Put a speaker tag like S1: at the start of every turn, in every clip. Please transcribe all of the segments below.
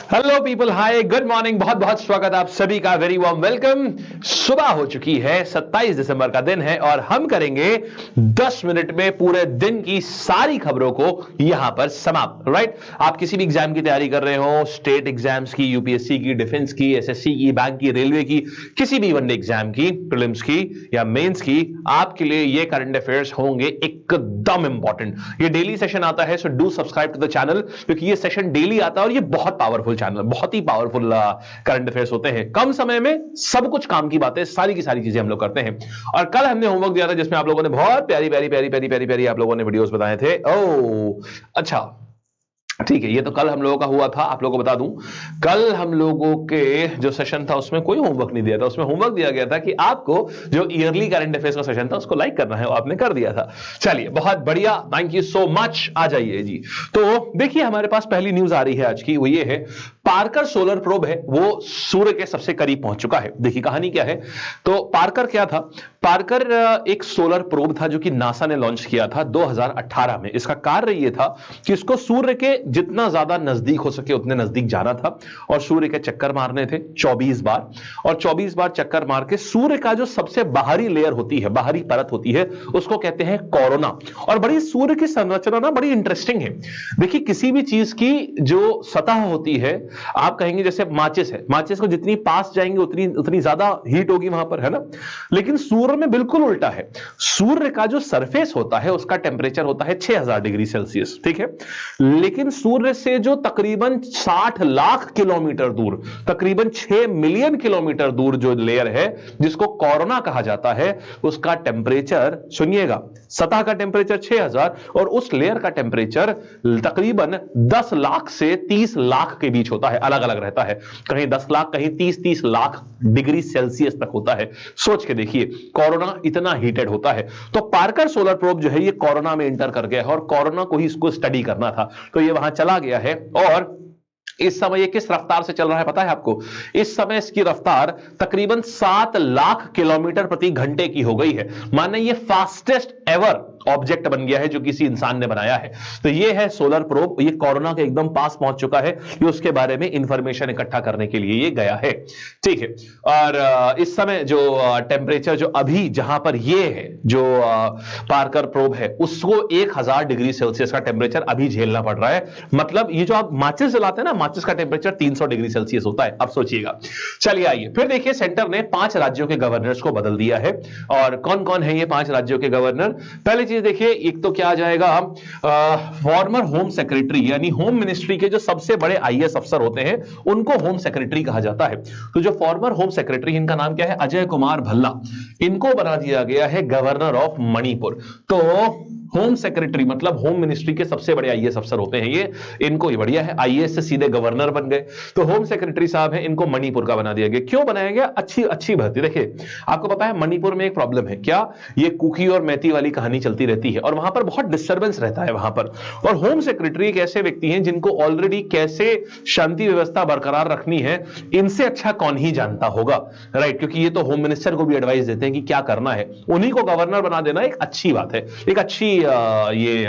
S1: Hello people, हाय, good morning. बहुत बहुत स्वागत आप सभी का, वेरी वार्म वेलकम। सुबह हो चुकी है, 27 दिसंबर का दिन है और हम करेंगे 10 मिनट में पूरे दिन की सारी खबरों को यहां पर समाप्त। राइट, आप किसी भी एग्जाम की तैयारी कर रहे हो, स्टेट एग्जाम्स की, यूपीएससी की, डिफेंस की, एसएससी की, बैंक की, रेलवे की, किसी भी वनडे एग्जाम की, प्रीलिम्स की या मेंस की, आपके लिए ये करंट अफेयर्स होंगे एकदम इंपॉर्टेंट। ये डेली सेशन आता है, so do subscribe to the channel, क्योंकि ये सेशन डेली आता है और ये बहुत पावरफुल चैनल, बहुत ही पावरफुल करंट अफेयर्स होते हैं। कम समय में सब कुछ काम की बातें, सारी की सारी चीजें हम लोग करते हैं। और कल हमने होमवर्क दिया था जिसमें आप लोगों ने बहुत प्यारी प्यारी प्यारी प्यारी प्यारी प्यारी आप लोगों ने वीडियोस बताए थे। ओ अच्छा, ठीक है, ये तो कल हम लोगों का हुआ था। आप लोगों को बता दूं, कल हम लोगों के जो सेशन था उसमें कोई होमवर्क नहीं दिया था। उसमें होमवर्क दिया गया था कि आपको जो ईयरली करंट अफेयर्स का सेशन था उसको लाइक करना है, और आपने कर दिया था। चलिए, बहुत बढ़िया, थैंक यू सो मच। आ जाइए जी। तो देखिए, हमारे पास पहली न्यूज आ रही है आज की, वो ये है, पार्कर सोलर प्रोब है वो सूर्य के सबसे करीब पहुंच चुका है। देखिए कहानी क्या है। तो पार्कर क्या था? पार्कर एक सोलर प्रोब था जो कि नासा ने लॉन्च किया था 2018 में। इसका कार्य यह था कि इसको सूर्य के जितना ज्यादा नजदीक हो सके उतने नजदीक जाना था और सूर्य के चक्कर मारने थे 24 बार। और 24 बार चक्कर मार के सूर्य का जो सबसे बाहरी लेयर होती है, बाहरी परत होती है, उसको कहते हैं कोरोना। और बड़ी सूर्य की संरचना ना बड़ी इंटरेस्टिंग है। देखिए, किसी भी चीज की जो सतह होती है, आप कहेंगे जैसे माचिस है, माचिस को जितनी पास जाएंगे उतनी उतनी ज्यादा हीट होगी वहां पर, है ना। लेकिन सूर्य में बिल्कुल उल्टा है। सूर्य का जो सरफेस होता है उसका टेम्परेचर होता है 6000 डिग्री सेल्सियस, ठीक है। लेकिन सूर्य से जो तकरीबन 60 लाख किलोमीटर दूर, तकरीबन 6 मिलियन किलोमीटर दूर जो लेयर है जिसको कोरोना कहा जाता है, उसका टेम्परेचर सुनिएगा, सतह का टेम्परेचर 6000 और उस लेयर का टेम्परेचर तकरीबन 10 लाख से 30 लाख के बीच होता है। अलग अलग रहता है, कहीं 10 लाख, कहीं 30 लाख डिग्री सेल्सियस तक होता है। सोच के देखिए, कोरोना इतना हीटेड होता है। तो पार्कर सोलर प्रोब जो है ये कोरोना में इंटर कर गया है और कोरोना को ही इसको स्टडी करना था, तो ये वहां चला गया है। और इस समय ये किस रफ्तार से चल रहा है पता है आपको? इस समय इसकी रफ्तार तकरीबन 7 लाख किलोमीटर प्रति घंटे की हो गई है। माने ये फास्टेस्ट एवर ऑब्जेक्ट बन गया है जो किसी इंसान ने बनाया है। तो ये है सोलर प्रोब, ये कोरोना के एकदम पास पहुंच चुका है। ये उसके बारे में इंफॉर्मेशन इकट्ठा करने के लिए ये गया है, ठीक है। और इस समय जो टेम्परेचर जो अभी जहां पर ये है, जो पार्कर प्रोब है, उसको 1000 डिग्री सेल्सियस का टेम्परेचर अभी झेलना पड़ रहा है। मतलब ये जो आप माचिस जलाते हैं ना, माचिस का टेम्परेचर 300 डिग्री सेल्सियस होता है। अब सोचिएगा। चलिए आइए फिर देखिए, सेंटर ने 5 राज्यों के गवर्नर्स को बदल दिया है। और कौन कौन है ये 5 राज्यों के गवर्नर? पहली चीज देखिए, एक तो क्या आ जाएगा, फॉर्मर होम सेक्रेटरी, यानी होम मिनिस्ट्री के जो सबसे बड़े आईएएस अफसर होते हैं उनको होम सेक्रेटरी कहा जाता है। तो जो फॉर्मर होम सेक्रेटरी, इनका नाम क्या है? अजय कुमार भल्ला। इनको बना दिया गया है गवर्नर ऑफ मणिपुर। तो होम सेक्रेटरी मतलब होम मिनिस्ट्री के सबसे बड़े आईएएस अफसर होते हैं ये, इनको ही बढ़िया है, आईएएस से सीधे गवर्नर बन गए। तो होम सेक्रेटरी साहब हैं, इनको मणिपुर का बना दिया गया। क्यों बनाया गया? अच्छी अच्छी भर्ती। देखिए, आपको पता है मणिपुर में एक प्रॉब्लम है क्या, ये कुकी और मैती वाली कहानी चलती रहती है और वहां पर बहुत डिस्टर्बेंस रहता है वहां पर। और होम सेक्रेटरी एक ऐसे व्यक्ति हैं जिनको ऑलरेडी कैसे शांति व्यवस्था बरकरार रखनी है, इनसे अच्छा कौन ही जानता होगा, राइट। क्योंकि ये तो होम मिनिस्टर को भी एडवाइस देते हैं कि क्या करना है, उन्हीं को गवर्नर बना देना एक अच्छी बात है, एक अच्छी ये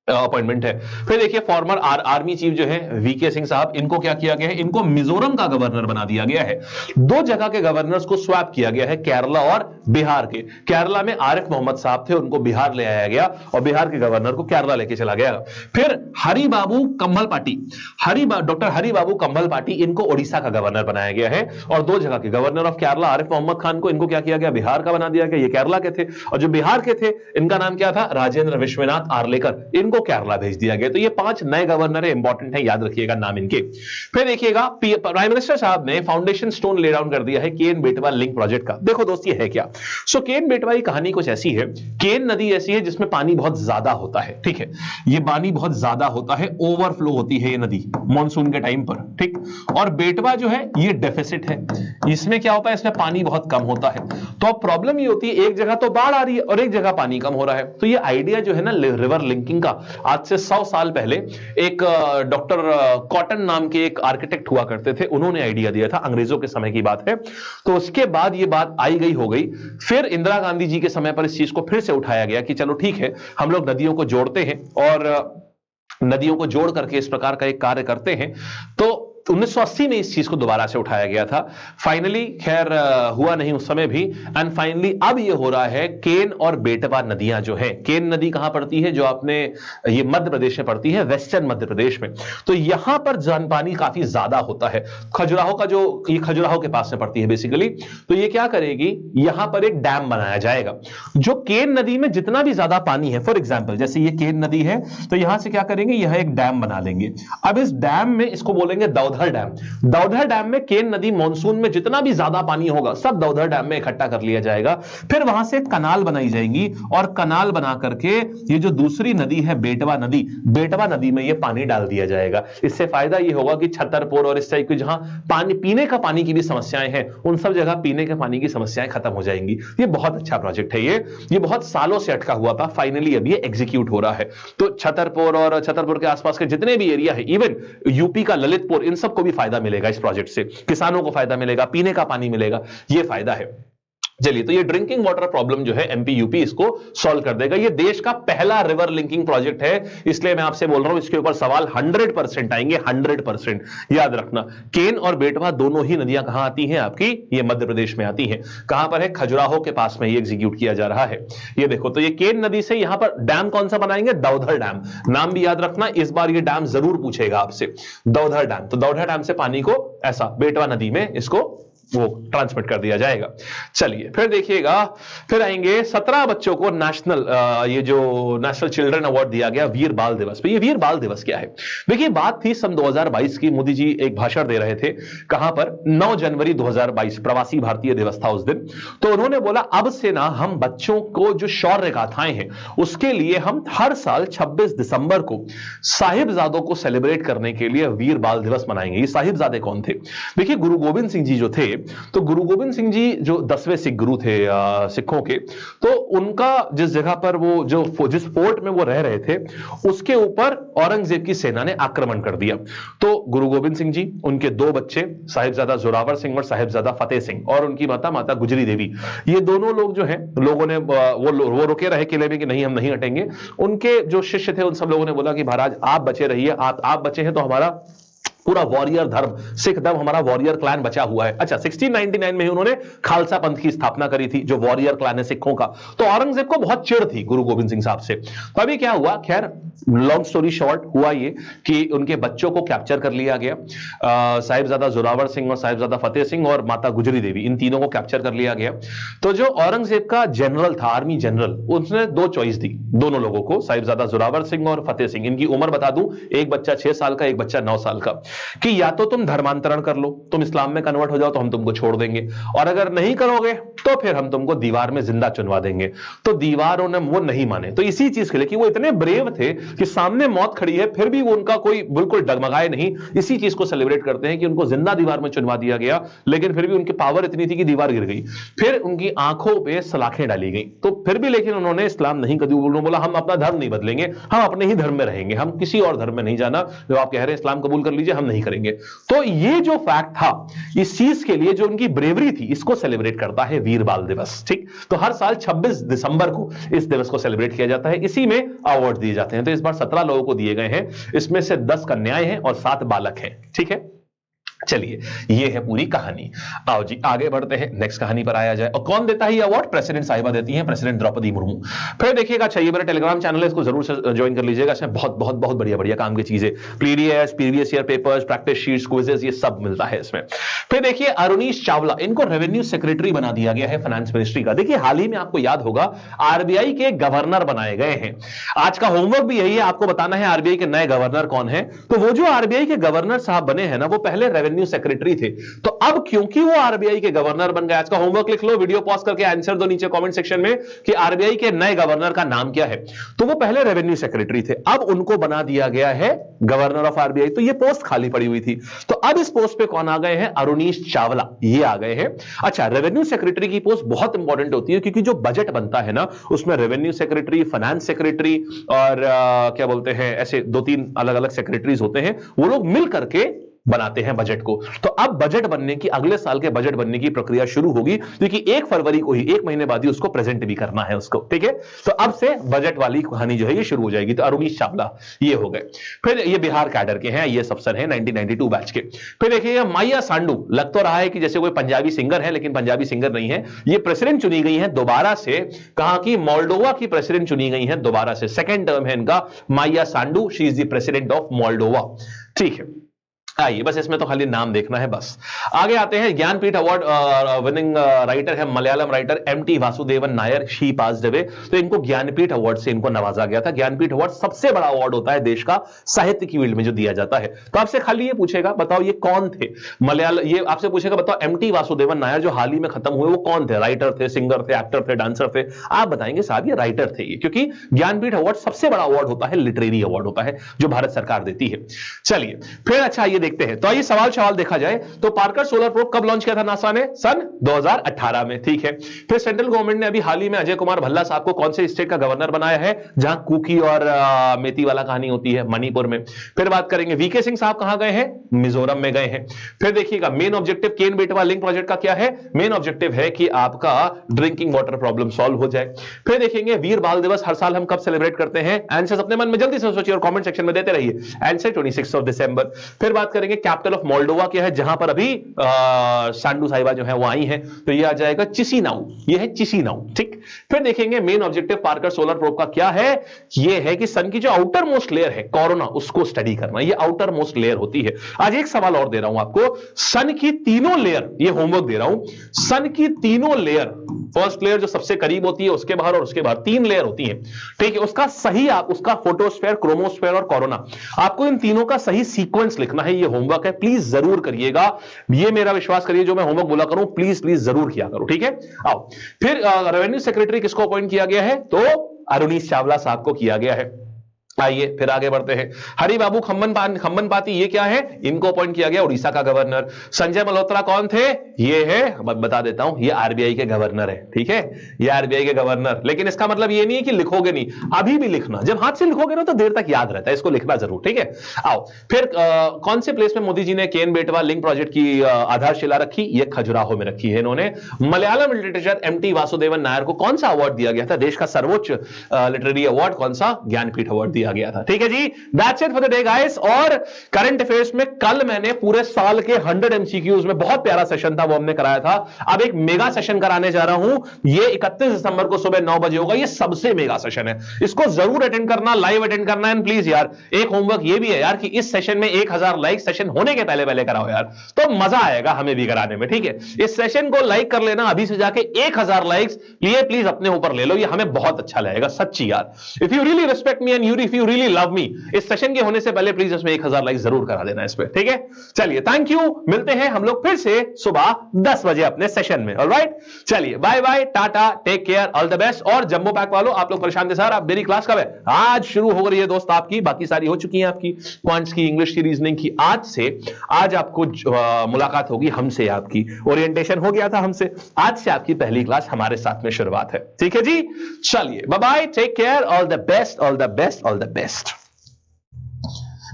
S1: अपॉइंटमेंट है। फिर देखिए, फॉर्मर आर्मी चीफ जो है वीके सिंह साहब, इनको क्या किया गया है? इनको मिजोरम का गवर्नर बना दिया गया है। 2 जगह के गवर्नर्स को स्वैप किया गया है, केरला और बिहार के। केरला में आरिफ मोहम्मद साहब थे, उनको बिहार ले आया गया और बिहार के गवर्नर को केरला लेके चला गया। फिर हरिबाबू कंभल पाटी, डॉक्टर हरिबाबू कंभल पाटी, इनको ओडिशा का गवर्नर बनाया गया है। और 2 जगह के गवर्नर ऑफ केरला आरिफ मोहम्मद खान को, इनको क्या किया गया? बिहार का बना दिया गया। ये केरला के थे, और जो बिहार के थे इनका नाम क्या था? राजेंद्र विश्वनाथ आर्लेकर, इनको केरला भेज दिया गया। तो ये 5 नए गवर्नर है, इंपॉर्टेंट है, याद रखिएगा नाम इनके। फिर देखिएगा, प्राइम मिनिस्टर साहब ने फाउंडेशन स्टोन ले डाउन कर दिया है केन बेटवा लिंक प्रोजेक्ट का। देखो दोस्त, ये है क्या? सो केन बेटवा की कहानी कुछ ऐसी है, केन नदी ऐसी है जिसमें पानी बहुत ज्यादा होता है, ठीक है। ये पानी बहुत ज्यादा होता है, ओवरफ्लो होती है ये नदी मानसून के टाइम पर, ठीक। और बेटवा जो है ये डेफिसिट है, इसमें क्या होता है? इसमें पानी बहुत कम होता है। तो अब प्रॉब्लम ये होती है, एक जगह तो बाढ़ आ रही है और एक जगह पानी कम हो रहा है। तो ये आइडिया जो है ना रिवर लिंकिंग का, आज से 100 साल पहले एक डॉक्टर कॉटन नाम के एक आर्किटेक्ट हुआ करते थे, उन्होंने आइडिया दिया था, अंग्रेजों के समय की बात है। तो उसके बाद ये बात आई गई हो गई। फिर इंदिरा गांधी जी के समय पर इस चीज को फिर से उठाया गया कि चलो ठीक है, हम लोग नदियों को जोड़ते हैं और नदियों को जोड़ करके इस प्रकार का एक कार्य करते हैं। तो 1980 में इस चीज को दोबारा से उठाया गया था। फाइनली खैर हुआ नहीं उस समय भी, एंड फाइनली अब ये हो रहा है। केन और बेटवा नदियां जो है, केन नदी कहां पड़ती है, जो आपने ये मध्य प्रदेश में पड़ती है, वेस्टर्न मध्य प्रदेश में। तो यहां पर जन पानी काफी ज्यादा होता है। खजुराहो का जो, ये खजुराहो के पास में पड़ती है बेसिकली। तो ये क्या करेगी, यहां पर एक डैम बनाया जाएगा। जो केन नदी में जितना भी ज्यादा पानी है, फॉर एग्जाम्पल जैसे ये केन नदी है, तो यहां से क्या करेंगे, यह एक डैम बना लेंगे। अब इस डैम में, इसको बोलेंगे दौधर डैम। दौधर डैम में केन नदी मॉनसून में जितना भी ज्यादा पानी होगा सब दौधर डैम में इकट्ठा कर लिया जाएगा। फिर वहां से कनाल बनाई जाएंगी, और कनाल बना करके ये जो दूसरी नदी है बेटवा नदी, बेटवा नदी में ये पानी डाल दिया जाएगा। इससे फायदा ये होगा कि छतरपुर और इस टाइप की जहां पानी, पीने का पानी की भी समस्याएं हैं, उन सब जगह पीने के पानी की समस्याएं खत्म हो जाएंगी। ये बहुत अच्छा प्रोजेक्ट है। ये बहुत सालों से अटका हुआ था, फाइनली अब ये एग्जीक्यूट हो रहा है। तो छतरपुर और छतरपुर के आसपास के जितने भी एरिया है, इवन यूपी का ललितपुर, इन सबको भी फायदा मिलेगा इस प्रोजेक्ट से। किसानों को फायदा मिलेगा, पीने का पानी मिलेगा, ये फायदा है। चलिए, तो ये ड्रिंकिंग वाटर प्रॉब्लम जो है एमपी यूपी इसको सॉल्व कर देगा। ये देश का पहला रिवर लिंकिंग प्रोजेक्ट है, इसलिए मैं आपसे बोल रहा हूं इसके ऊपर सवाल 100% आएंगे, 100%। याद रखना, केन और बेटवा दोनों ही नदियां कहां आती हैं आपकी, ये मध्य प्रदेश में आती हैं। कहां पर है, खजुराहो के पास में ये एग्जीक्यूट किया जा रहा है। ये देखो, तो ये केन नदी से यहां पर डैम कौन सा बनाएंगे, दौधर डैम। नाम भी याद रखना, इस बार ये डैम जरूर पूछेगा आपसे, दौधर डैम। तो दौधर डैम से पानी को ऐसा बेटवा नदी में इसको वो ट्रांसमिट कर दिया जाएगा। चलिए फिर देखिएगा, फिर आएंगे 17 बच्चों को नेशनल, ये जो नेशनल चिल्ड्रन अवार्ड दिया गया वीर बाल दिवस पे। ये वीर बाल दिवस क्या है, देखिए बात थी सन 2022 की, मोदी जी एक भाषण दे रहे थे, कहां पर, 9 जनवरी 2022 प्रवासी भारतीय दिवस था उस दिन। तो उन्होंने बोला अब से ना हम बच्चों को जो शौर्य गाथाएं हैं उसके लिए हम हर साल 26 दिसंबर को साहिबजादों को सेलिब्रेट करने के लिए वीर बाल दिवस मनाएंगे। ये साहिबजादे कौन थे, देखिए गुरु गोविंद सिंह जी जो थे, तो गुरु गोविंद सिंह जी जो 10वें सिख गुरु थे सिखों के, तो उनका जिस जगह पर वो जो जिस फोर्ट में वो रह रहे थे उसके ऊपर औरंगजेब की सेना ने आक्रमण कर दिया। तो गुरु गोविंद सिंह जी, उनके 2 बच्चे साहिबजादा जोरावर सिंह और साहिबजादा फतेह सिंह, और उनकी माता गुजरी देवी, ये दोनों लोग जो हैं, लोगों ने वो रुके रहे किले में कि नहीं हम नहीं हटेंगे। उनके जो शिष्य थे उन सब लोगों ने बोला कि महाराज आप बचे रहिए, आप बचे हैं तो हमारा पूरा वॉरियर धर्म, सिख धर्म, हमारा वॉरियर क्लैन बचा हुआ है। अच्छा, 1699 में ही उन्होंने खालसा पंथ की स्थापना करी थी, जो वॉरियर क्लैन है सिखों का। तो औरंगजेब को बहुत चिढ़ थी गुरु गोविंद सिंह साहब से। तो अभी क्या हुआ, खैर लॉन्ग स्टोरी शॉर्ट, हुआ ये कि उनके बच्चों को कैप्चर कर लिया गया। साहिबजादा जोरावर सिंह और साहिबजादा फतेह सिंह और माता गुजरी देवी, इन तीनों को कैप्चर कर लिया गया। तो जो औरंगजेब का जनरल था, आर्मी जनरल, उसने 2 चॉइस दी दोनों लोगों को, साहिबजादा जोरावर सिंह और फतेह सिंह। इनकी उम्र बता दूं, एक बच्चा 6 साल का, एक बच्चा 9 साल का, कि या तो तुम धर्मांतरण कर लो, तुम इस्लाम में कन्वर्ट हो जाओ तो हम तुमको छोड़ देंगे, और अगर नहीं करोगे तो फिर हम तुमको दीवार में जिंदा चुनवा देंगे। तो दीवारों ने वो नहीं माने। तो इसी चीज के लिए कि वो इतने ब्रेव थे कि सामने मौत खड़ी है फिर भी वो उनका कोई बिल्कुल डगमगाए नहीं, इसी चीज को सेलिब्रेट करते हैं कि उनको जिंदा दीवार में चुनवा दिया गया, लेकिन फिर भी उनकी पावर इतनी थी कि दीवार गिर गई। फिर उनकी आंखों पे सलाखें डाली गई, तो फिर भी लेकिन उन्होंने इस्लाम नहीं कभी, उन्होंने बोला हम अपना धर्म नहीं बदलेंगे, हम अपने ही धर्म में रहेंगे, हम किसी और धर्म में नहीं जाना, जो आप कह रहे हैं इस्लाम कबूल कर लीजिए, हम नहीं करेंगे। तो ये जो फैक्ट था, इस चीज के लिए जो उनकी ब्रेवरी थी, इसको सेलिब्रेट करता है वीर बाल दिवस। ठीक, तो हर साल 26 दिसंबर को इस दिवस को सेलिब्रेट किया जाता है, इसी में अवार्ड दिए जाते हैं। तो इस बार 17 लोगों को दिए गए हैं, इसमें से 10 कन्याएं हैं और 7 बालक हैं। ठीक है, चलिए ये है पूरी कहानी। आओ जी आगे बढ़ते हैं, नेक्स्ट कहानी पर आया जाए। और कौन देता है ये अवार्ड, प्रेसिडेंट साहिबा देती हैं, प्रेसिडेंट द्रौपदी मुर्मू। फिर देखिएगा, अच्छा ये मेरा टेलीग्राम चैनल है, इसको जरूर से ज्वाइन कर लीजिएगा, इसमें बहुत बहुत बहुत बढ़िया बढ़िया काम की चीजें, PDF, previous year papers, practice sheets, quizzes, ये सब मिलता है इसमें। फिर देखिए अरुणीश चावला, इनको रेवेन्यू सेक्रेटरी बना दिया गया है फाइनेंस मिनिस्ट्री का। देखिए हाल ही में आपको याद होगा आरबीआई के गवर्नर बनाए गए हैं। आज का होमवर्क भी यही है, आपको बताना है आरबीआई के नए गवर्नर कौन है। तो वो जो आरबीआई के गवर्नर साहब बने हैं ना, वो पहले रेवेन्यू सेक्रेटरी थे। तो अब क्योंकि वो आरबीआई के गवर्नर बन गए, आज का होमवर्क लिख लो, वीडियो पॉज करके आंसर दो नीचे कमेंट सेक्शन में कि आरबीआई के नए गवर्नर का नाम क्या है। तो वो पहले रेवेन्यू सेक्रेटरी थे, अब उनको बना दिया गया है गवर्नर ऑफ आरबीआई। तो ये पोस्ट खाली पड़ी हुई थी, तो अब इस पोस्ट पे कौन आ गए हैं, अरुणीश चावला, ये आ गए हैं। अच्छा, रेवेन्यू सेक्रेटरी की पोस्ट बहुत इंपॉर्टेंट होती है, क्योंकि जो बजट बनता है ना, उसमें रेवेन्यू सेक्रेटरी, फाइनेंस सेक्रेटरी और क्या बोलते हैं, ऐसे 2-3 अलग अलग सेक्रेटरीज होते हैं, वो लोग मिल करके बनाते हैं बजट को। तो अब बजट बनने की, अगले साल के बजट बनने की प्रक्रिया शुरू होगी, क्योंकि 1 फरवरी को ही, 1 महीने बाद ही उसको प्रेजेंट भी करना है उसको, ठीक है। तो अब से बजट वाली कहानी जो है ये शुरू हो जाएगी। तो अरुणीश चावला ये हो गए। फिर ये बिहार कैडर के हैं, ये अफसर हैं 1992 बैच के। फिर देखिए माया सांडू, लग तो रहा है कि जैसे कोई पंजाबी सिंगर है, लेकिन पंजाबी सिंगर नहीं है। ये प्रेसिडेंट चुनी गई है दोबारा से, कहां की, मोल्डोवा की प्रेसिडेंट चुनी गई है दोबारा से, सेकंड टर्म है इनका। Maia Sandu, she is the president of Moldova, ठीक है। आइए, बस इसमें तो खाली नाम देखना है बस। आगे आते हैं, ज्ञानपीठ अवार्ड विनिंग राइटर है Malayalam writer MT Vasudevan Nair, she passed away. तो इनको ज्ञानपीठ अवार्ड से इनको नवाजा गया था। ज्ञानपीठ अवार्ड सबसे बड़ा अवार्ड होता है देश का साहित्य की फील्ड में जो दिया जाता है। तो आपसे खाली ये पूछेगा, बताओ ये कौन थे मलयालम, ये आपसे पूछेगा बताओ एमटी वासुदेवन नायर जो हाल ही में खत्म हुए वो कौन थे, राइटर थे, सिंगर थे, एक्टर थे, डांसर थे? आप बताएंगे साहब ये राइटर थे ये, क्योंकि ज्ञानपीठ अवार्ड सबसे बड़ा अवार्ड होता है, लिटरेरी अवार्ड होता है जो भारत सरकार देती है। चलिए फिर अच्छा ये देखते हैं। तो ये सवाल देखा जाए तो पार्कर सोलर प्रोब कब लॉन्च किया था नासा ने? सन 2018 में, ठीक है। फिर सेंट्रल गवर्नमेंट ने अभी हाल ही में अजय कुमार भल्ला साहब को कौन से स्टेट का गवर्नर बनाया है जहां कुकी और मेती वाला कहानी होती है? मणिपुर में। फिर बात करेंगे वीके सिंह साहब कहां गए हैं? मिजोरम में गए हैं। फिर देखिएगा मेन ऑब्जेक्टिव केन बेटवा लिंक प्रोजेक्ट का क्या है? मेन ऑब्जेक्टिव है कि आपका ड्रिंकिंग वाटर प्रॉब्लम सॉल्व हो जाए। फिर देखेंगे वीर बाल दिवस हर साल हम कब सेलिब्रेट करते हैं? आंसर्स अपने मन में जल्दी से सोचिए और कमेंट सेक्शन में देते रहिए। आंसर 26 दिसंबर। फिर बात करेंगे कैपिटल ऑफ मोल्डोवा क्या है, जहां पर अभी सांडू साहिबा जो है वो आई हैं, तो ये आ जाएगा चिसिनाउ, ये है चिसिनाउ, ठीक। फिर देखेंगे main objective Parker solar probe का क्या है? ये है कि सन की जो आउटर मोस्ट लेयर है कोरोना, उसको स्टडी करना। ये आउटर मोस्ट लेयर होती है। आज एक सवाल और दे रहा हूं आपको, सन की तीनों लेयर, ये होमवर्क दे रहा हूं, सन की तीनों लेयर, फर्स्ट लेयर जो सबसे करीब होती है, उसके बाहर और उसके बाहर 3 लेयर होती है, ठीक है। उसका सही, आप उसका फोटोस्फेयर, क्रोमोस्फेयर और कोरोना, आपको इन तीनों का सही सीक्वेंस लिखना है। ये होमवर्क है, प्लीज जरूर करिएगा। ये मेरा विश्वास करिए, जो मैं होमवर्क बोला करूं प्लीज प्लीज जरूर किया करो, ठीक है। आओ फिर रेवेन्यू सेक्रेटरी किसको अपॉइंट किया गया है? तो अरुणीश चावला साहब को किया गया है। आइए फिर आगे बढ़ते हैं। हरि बाबू खम्बन पाती, ये क्या है? इनको अपॉइंट किया गया उड़ीसा का गवर्नर। संजय मल्होत्रा कौन थे? ये है, बता देता हूं, ये आरबीआई के गवर्नर है, ठीक है। ये आरबीआई के गवर्नर, लेकिन इसका मतलब ये नहीं है कि लिखोगे नहीं, अभी भी लिखना। जब हाथ से लिखोगे ना तो देर तक याद रहता है, इसको लिखना जरूर, ठीक है। आओ फिर कौन से प्लेस में मोदी जी ने केन बेटवा लिंक प्रोजेक्ट की आधारशिला रखी? ये खजुराहो में रखी है इन्होंने। मलयालम लिटरेचर एमटी वासुदेवन नायर को कौन सा अवार्ड दिया गया था? देश का सर्वोच्च लिटरेरी अवार्ड कौन सा? ज्ञानपीठ अवार्ड दिया गया था, ठीक है जी। That's it for the day guys. और करंट अफेयर्स में कल मैंने पूरे साल के 100 एमसीक्यूज में, बहुत प्यारा सेशन था वो हमने कराया था। अब एक मेगा सेशन कराने जा रहा हूं, ये 31 दिसंबर को सुबह 9 बजे होगा। ये सबसे मेगा सेशन है, इसको जरूर अटेंड करना, लाइव अटेंड करना। एंड प्लीज यार एक होमवर्क ये भी है यार कि इस सेशन में 1000 लाइक सेशन होने के पहले पहले कराओ यार, तो मजा आएगा हमें भी कराने में, ठीक है। इस सेशन को लाइक कर लेना अभी से जाके, 1000 लाइक्स लिए प्लीज अपने ऊपर ले लो, ये हमें बहुत अच्छा लगेगा सच्ची यार। If you really respect me and if you really love me, इस सेशन के होने से पहले प्लीज इसमें 1000 लाइक जरूर करा देना इस पे, ठीक है। चलिए थैंक यू, मिलते हैं हम लोग फिर से सुबह 10 बजे अपने सेशन में। ऑलराइट, चलिए bye bye, tata, take care, all the best. और जम्बो पैक वालों, आप लोग परेशान थे सर, आप मेरी क्लास कब है? आज शुरू हो रही है दोस्त आपकी, बाकी सारी हो चुकी है आपकी, क्वांट्स की, इंग्लिश की, रीजनिंग की। आज आपको मुलाकात होगी हमसे, आपकी ओरिएंटेशन हो गया था हमसे, आज से आपकी पहली क्लास हमारे साथ में शुरुआत है, ठीक है जी। चलिए bye bye, take care, all the best, all the best, all the best.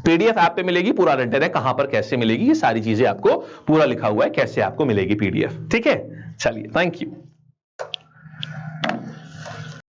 S1: PDF app पे मिलेगी, पूरा रिटन है, कहां पर कैसे मिलेगी, ये सारी चीजें आपको पूरा लिखा हुआ है, कैसे आपको मिलेगी पीडीएफ, ठीक है। चलिए थैंक यू।